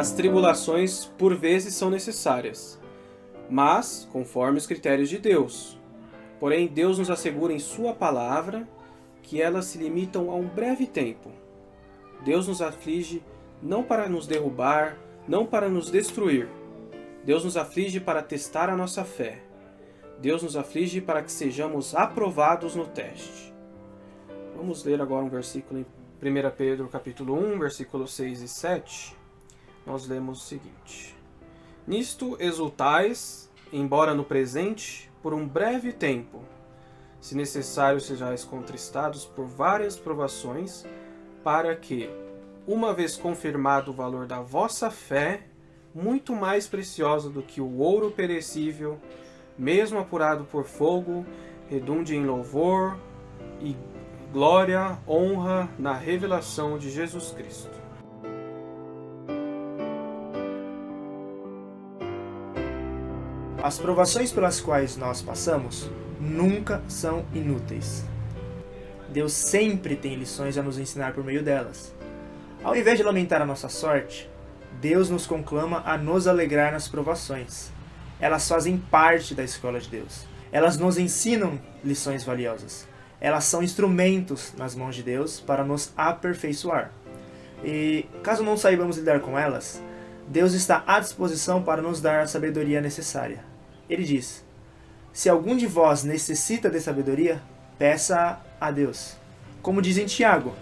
as tribulações por vezes são necessárias, mas conforme os critérios de Deus. Porém, Deus nos assegura em sua palavra que elas se limitam a um breve tempo. Deus nos aflige não para nos derrubar, não para nos destruir. Deus nos aflige para testar a nossa fé. Deus nos aflige para que sejamos aprovados no teste. Vamos ler agora um versículo em 1 Pedro capítulo 1, versículos 6 e 7. Nós lemos o seguinte: Nisto exultais, embora no presente, por um breve tempo, se necessário sejais contristados por várias provações, para que, uma vez confirmado o valor da vossa fé, muito mais preciosa do que o ouro perecível, mesmo apurado por fogo, redunde em louvor e glória, honra na revelação de Jesus Cristo. As provações pelas quais nós passamos nunca são inúteis. Deus sempre tem lições a nos ensinar por meio delas. Ao invés de lamentar a nossa sorte, Deus nos conclama a nos alegrar nas provações. Elas fazem parte da escola de Deus. Elas nos ensinam lições valiosas. Elas são instrumentos nas mãos de Deus para nos aperfeiçoar. E caso não saibamos lidar com elas, Deus está à disposição para nos dar a sabedoria necessária. Ele diz: se algum de vós necessita de sabedoria, peça a Deus. Como diz em Tiago: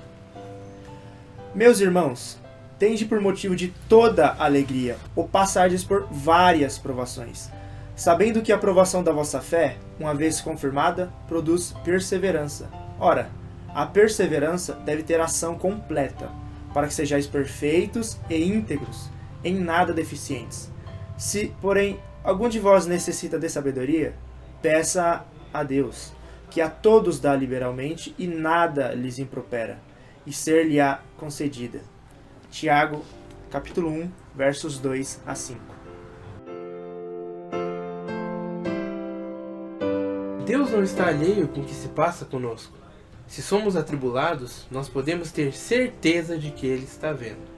meus irmãos, tende por motivo de toda alegria o passardes por várias provações, sabendo que a provação da vossa fé, uma vez confirmada, produz perseverança. Ora, a perseverança deve ter ação completa, para que sejais perfeitos e íntegros, em nada deficientes. Se, porém, algum de vós necessita de sabedoria, peça a Deus, que a todos dá liberalmente e nada lhes impropera, e ser-lhe-á concedida. Tiago, capítulo 1, versos 2 a 5. Deus não está alheio com o que se passa conosco. Se somos atribulados, nós podemos ter certeza de que Ele está vendo.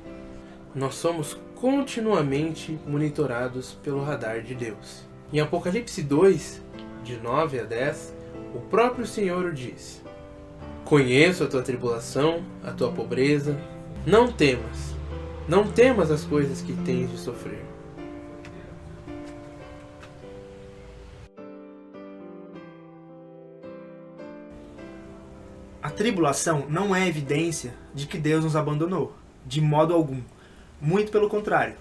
Nós somos continuamente monitorados pelo radar de Deus. Em Apocalipse 2, de 9 a 10, o próprio Senhor o disse: Conheço a tua tribulação, a tua pobreza. Não temas as coisas que tens de sofrer. A tribulação não é evidência de que Deus nos abandonou, de modo algum. Muito pelo contrário.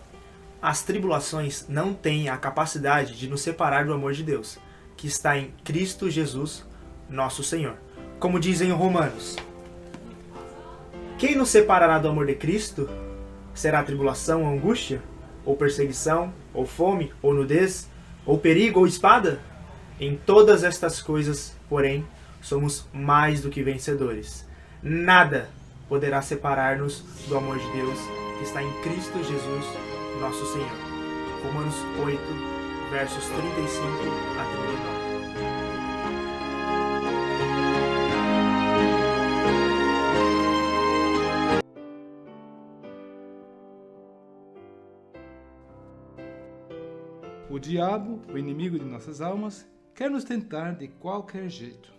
As tribulações não têm a capacidade de nos separar do amor de Deus, que está em Cristo Jesus, nosso Senhor. Como dizem Romanos: quem nos separará do amor de Cristo? Será tribulação ou angústia? Ou perseguição? Ou fome? Ou nudez? Ou perigo? Ou espada? Em todas estas coisas, porém, somos mais do que vencedores. Nada poderá separar-nos do amor de Deus que está em Cristo Jesus, nosso Senhor. Romanos 8, versos 35 a 39. O diabo, o inimigo de nossas almas, quer nos tentar de qualquer jeito.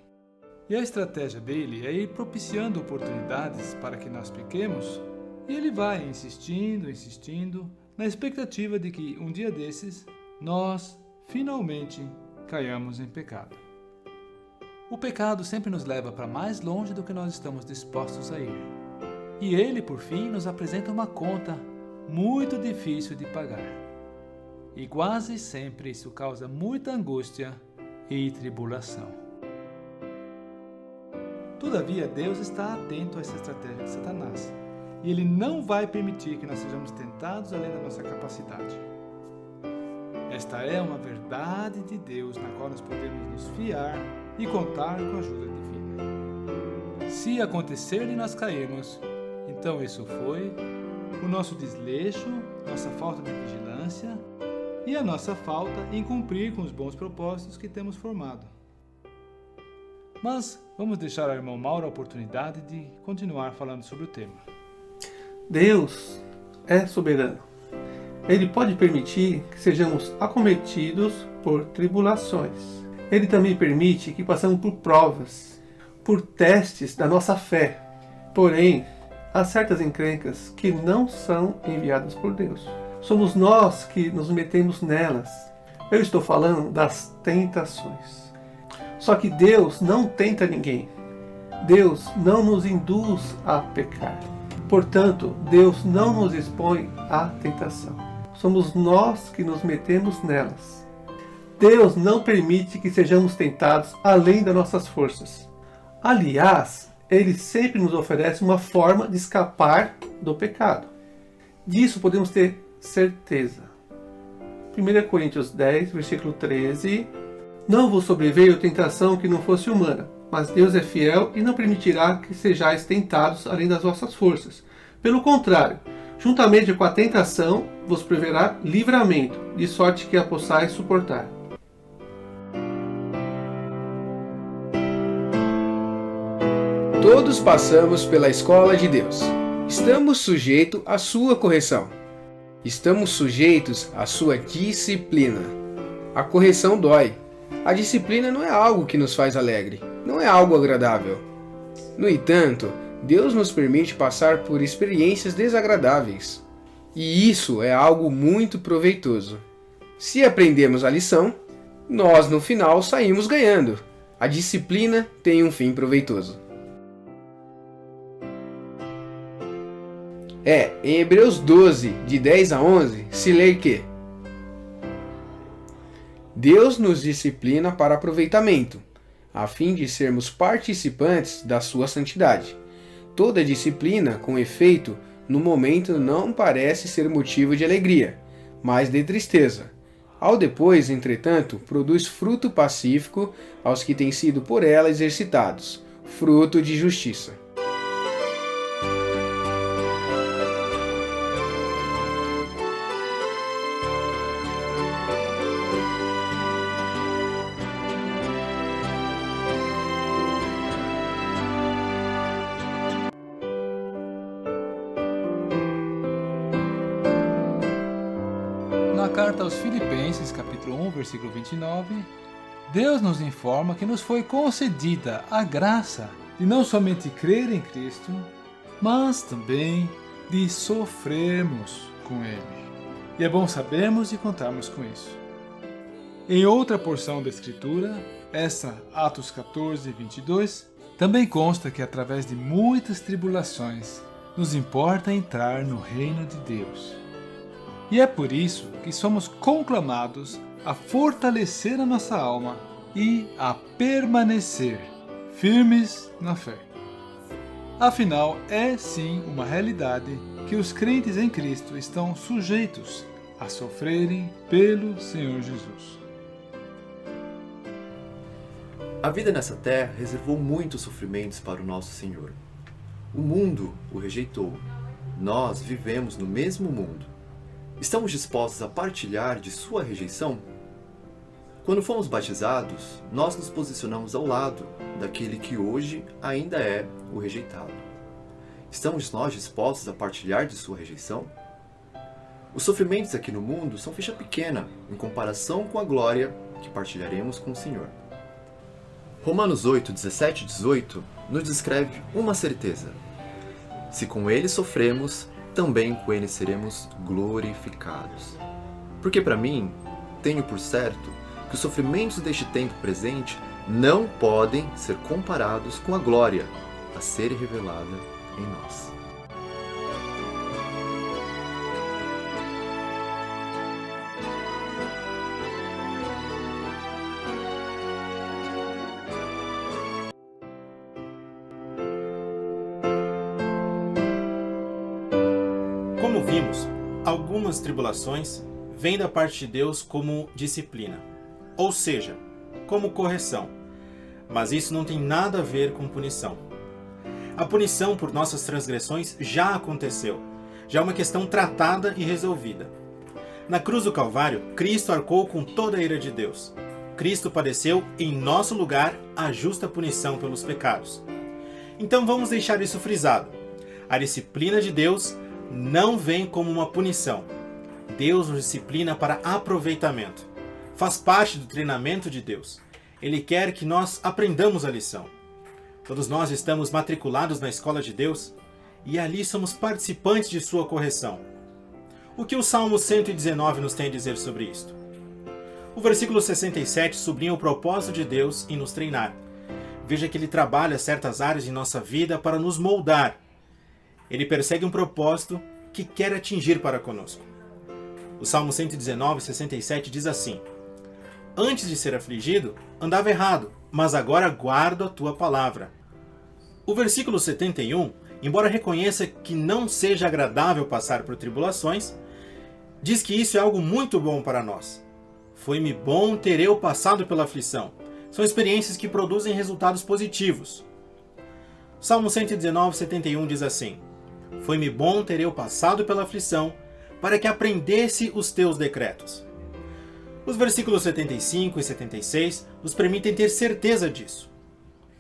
E a estratégia dele é ir propiciando oportunidades para que nós pequemos, e ele vai insistindo, na expectativa de que um dia desses, nós finalmente caiamos em pecado. O pecado sempre nos leva para mais longe do que nós estamos dispostos a ir. E ele, por fim, nos apresenta uma conta muito difícil de pagar. E quase sempre isso causa muita angústia e tribulação. Todavia, Deus está atento a essa estratégia de Satanás. E Ele não vai permitir que nós sejamos tentados além da nossa capacidade. Esta é uma verdade de Deus na qual nós podemos nos fiar e contar com a ajuda divina. Se acontecer de nós cairmos, então isso foi o nosso desleixo, nossa falta de vigilância e a nossa falta em cumprir com os bons propósitos que temos formado. Mas vamos deixar ao irmão Mauro a oportunidade de continuar falando sobre o tema. Deus é soberano. Ele pode permitir que sejamos acometidos por tribulações. Ele também permite que passemos por provas, por testes da nossa fé. Porém, há certas encrencas que não são enviadas por Deus. Somos nós que nos metemos nelas. Eu estou falando das tentações. Só que Deus não tenta ninguém. Deus não nos induz a pecar. Portanto, Deus não nos expõe à tentação. Somos nós que nos metemos nelas. Deus não permite que sejamos tentados além das nossas forças. Aliás, Ele sempre nos oferece uma forma de escapar do pecado. Disso podemos ter certeza. 1 Coríntios 10, versículo 13. Não vos sobreveio tentação que não fosse humana, mas Deus é fiel e não permitirá que sejais tentados além das vossas forças. Pelo contrário, juntamente com a tentação, vos proverá livramento, de sorte que a possais suportar. Todos passamos pela escola de Deus. Estamos sujeitos à sua correção. Estamos sujeitos à sua disciplina. A correção dói. A disciplina não é algo que nos faz alegre. Não é algo agradável. No entanto, Deus nos permite passar por experiências desagradáveis. E isso é algo muito proveitoso. Se aprendemos a lição, nós no final saímos ganhando. A disciplina tem um fim proveitoso. Em Hebreus 12, de 10 a 11, se lê que Deus nos disciplina para aproveitamento, a fim de sermos participantes da sua santidade. Toda disciplina, com efeito, no momento não parece ser motivo de alegria, mas de tristeza. Ao depois, entretanto, produz fruto pacífico aos que têm sido por ela exercitados, fruto de justiça. Na carta aos Filipenses, capítulo 1, versículo 29, Deus nos informa que nos foi concedida a graça de não somente crer em Cristo, mas também de sofrermos com Ele. E é bom sabermos e contarmos com isso. Em outra porção da Escritura, essa Atos 14, 22, também consta que através de muitas tribulações nos importa entrar no reino de Deus. E é por isso que somos conclamados a fortalecer a nossa alma e a permanecer firmes na fé. Afinal, é sim uma realidade que os crentes em Cristo estão sujeitos a sofrerem pelo Senhor Jesus. A vida nessa terra reservou muitos sofrimentos para o nosso Senhor. O mundo o rejeitou. Nós vivemos no mesmo mundo. Estamos dispostos a partilhar de sua rejeição? Quando fomos batizados, nós nos posicionamos ao lado daquele que hoje ainda é o rejeitado. Estamos nós dispostos a partilhar de sua rejeição? Os sofrimentos aqui no mundo são ficha pequena em comparação com a glória que partilharemos com o Senhor. Romanos 8, 17 e 18 nos descreve uma certeza. Se com ele sofremos, também com ele seremos glorificados. Porque para mim, tenho por certo que os sofrimentos deste tempo presente não podem ser comparados com a glória a ser revelada em nós. Como vimos, algumas tribulações vêm da parte de Deus como disciplina, ou seja, como correção, mas isso não tem nada a ver com punição. A punição por nossas transgressões já aconteceu, já é uma questão tratada e resolvida. Na cruz do Calvário, Cristo arcou com toda a ira de Deus. Cristo padeceu em nosso lugar a justa punição pelos pecados. Então vamos deixar isso frisado. A disciplina de Deus não vem como uma punição. Deus nos disciplina para aproveitamento. Faz parte do treinamento de Deus. Ele quer que nós aprendamos a lição. Todos nós estamos matriculados na escola de Deus e ali somos participantes de sua correção. O que o Salmo 119 nos tem a dizer sobre isto? O versículo 67 sublinha o propósito de Deus em nos treinar. Veja que ele trabalha certas áreas de nossa vida para nos moldar. Ele persegue um propósito que quer atingir para conosco. O Salmo 119, 67 diz assim: Antes de ser afligido, andava errado, mas agora guardo a tua palavra. O versículo 71, embora reconheça que não seja agradável passar por tribulações, diz que isso é algo muito bom para nós. Foi-me bom ter eu passado pela aflição. São experiências que produzem resultados positivos. Salmo 119, 71 diz assim: Foi-me bom ter eu passado pela aflição, para que aprendesse os teus decretos. Os versículos 75 e 76 nos permitem ter certeza disso.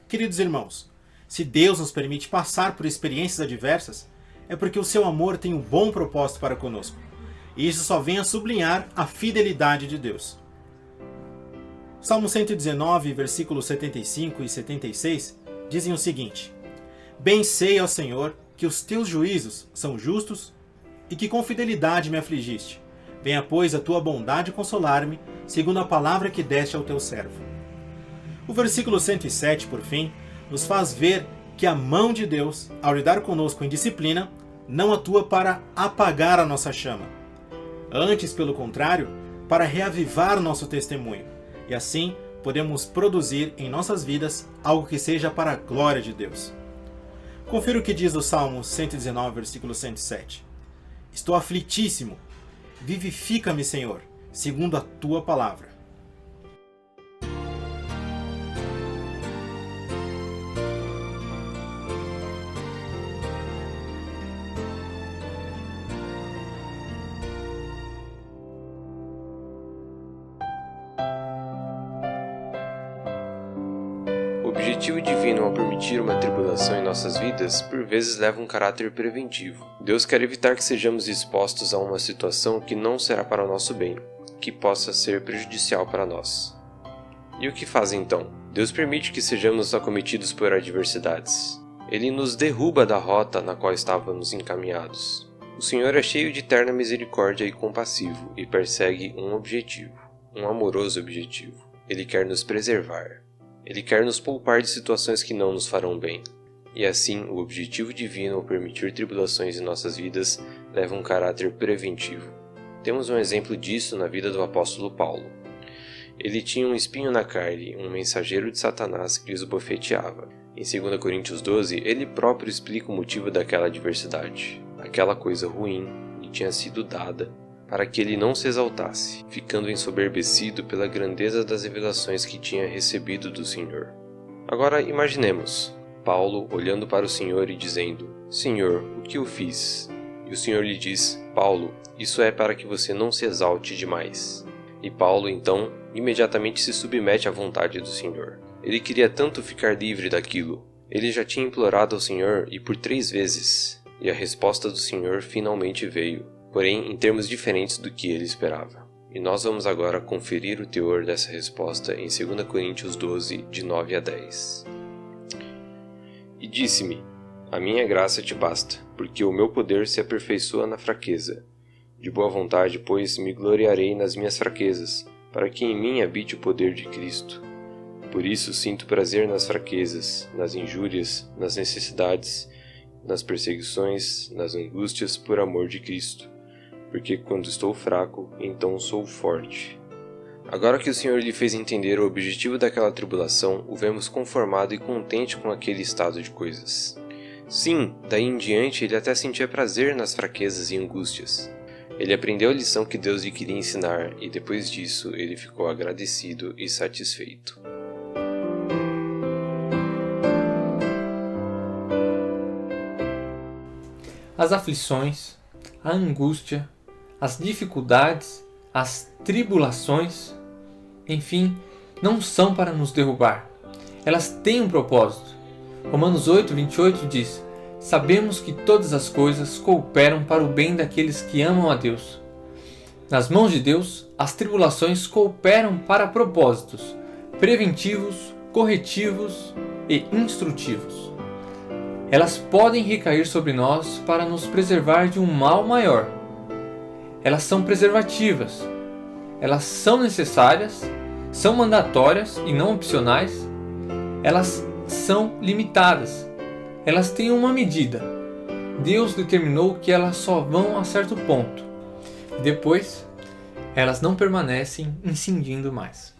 Queridos irmãos, se Deus nos permite passar por experiências adversas, é porque o seu amor tem um bom propósito para conosco. E isso só vem a sublinhar a fidelidade de Deus. Salmo 119, versículos 75 e 76 dizem o seguinte: Bem sei, ó Senhor, que os teus juízos são justos e que com fidelidade me afligiste. Venha, pois, a tua bondade consolar-me, segundo a palavra que deste ao teu servo. O versículo 107, por fim, nos faz ver que a mão de Deus, ao lidar conosco em disciplina, não atua para apagar a nossa chama. Antes, pelo contrário, para reavivar nosso testemunho. E assim, podemos produzir em nossas vidas algo que seja para a glória de Deus. Confira o que diz o Salmo 119, versículo 107. Estou aflitíssimo. Vivifica-me, Senhor, segundo a tua palavra. O objetivo divino ao permitir uma tribulação em nossas vidas, por vezes leva um caráter preventivo. Deus quer evitar que sejamos expostos a uma situação que não será para o nosso bem, que possa ser prejudicial para nós. E o que faz então? Deus permite que sejamos acometidos por adversidades. Ele nos derruba da rota na qual estávamos encaminhados. O Senhor é cheio de terna misericórdia e compassivo, e persegue um objetivo, um amoroso objetivo. Ele quer nos preservar. Ele quer nos poupar de situações que não nos farão bem. E assim, o objetivo divino ao permitir tribulações em nossas vidas leva um caráter preventivo. Temos um exemplo disso na vida do apóstolo Paulo. Ele tinha um espinho na carne, um mensageiro de Satanás que lhes bofeteava. Em 2 Coríntios 12, ele próprio explica o motivo daquela adversidade. Aquela coisa ruim lhe tinha sido dada para que ele não se exaltasse, ficando ensoberbecido pela grandeza das revelações que tinha recebido do Senhor. Agora imaginemos Paulo olhando para o Senhor e dizendo: Senhor, o que eu fiz? E o Senhor lhe diz: Paulo, isso é para que você não se exalte demais. E Paulo, então, imediatamente se submete à vontade do Senhor. Ele queria tanto ficar livre daquilo. Ele já tinha implorado ao Senhor e por 3 vezes, e a resposta do Senhor finalmente veio, porém em termos diferentes do que ele esperava. E nós vamos agora conferir o teor dessa resposta em 2 Coríntios 12, de 9 a 10. E disse-me: A minha graça te basta, porque o meu poder se aperfeiçoa na fraqueza. De boa vontade, pois, me gloriarei nas minhas fraquezas, para que em mim habite o poder de Cristo. Por isso sinto prazer nas fraquezas, nas injúrias, nas necessidades, nas perseguições, nas angústias por amor de Cristo. Porque quando estou fraco, então sou forte. Agora que o Senhor lhe fez entender o objetivo daquela tribulação, o vemos conformado e contente com aquele estado de coisas. Sim, daí em diante ele até sentia prazer nas fraquezas e angústias. Ele aprendeu a lição que Deus lhe queria ensinar e depois disso ele ficou agradecido e satisfeito. As aflições, a angústia, as dificuldades, as tribulações, enfim, não são para nos derrubar. Elas têm um propósito. Romanos 8, 28 diz: Sabemos que todas as coisas cooperam para o bem daqueles que amam a Deus. Nas mãos de Deus, as tribulações cooperam para propósitos preventivos, corretivos e instrutivos. Elas podem recair sobre nós para nos preservar de um mal maior. Elas são preservativas. Elas são necessárias, são mandatórias e não opcionais. Elas são limitadas. Elas têm uma medida. Deus determinou que elas só vão a certo ponto. Depois, elas não permanecem incidindo mais.